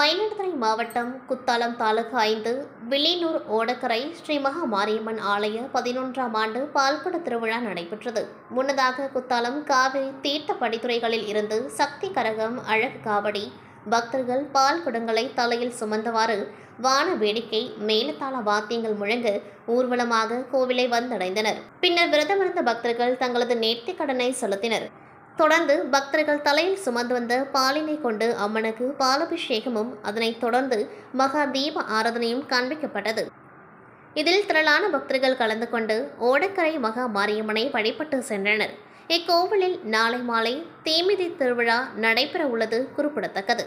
மயிலாடுதுறை மாவட்டம் குத்தாலம் தாலுகா 5 வில்லியனூர் ஓடக்கரை ஸ்ரீ மகா மாரியம்மன் ஆலய 11ஆம் ஆண்டு பால்குட திருவிழா நடைபெற்றது. முன்னதாக குத்தாலம் காவிரி தீர்த்த படித்துறைகளில் இருந்து சக்தி கரகம், அழகு காவடி, பக்தர்கள் பால் குடங்களை தலையில் சுமந்தவாறு வான வேடிக்கை, மேலதாள வாத்தியங்கள் முழங்க ஊர்வலமாக கோவிலை வந்தடைந்தனர். பின்னர் விரதமிருந்த பக்தர்கள் தங்களது நேர்த்திக் கடனை செலுத்தினர். தொடர்ந்து பக்தர்கள் தலையில் சுமந்து வந்த பாலினை கொண்டு அம்மனுக்கு பாலபிஷேகமும், அதனைத் தொடர்ந்து மகா தீப ஆராதனையும் காண்பிக்கப்பட்டது. இதில் திரளான பக்தர்கள் கலந்து கொண்டு ஓடக்கரை மகா மாரியம்மனை வழிபட்டு சென்றனர். இக்கோவிலில் நாளை மாலை தீமிதி திருவிழா நடைபெற உள்ளது குறிப்பிடத்தக்கது.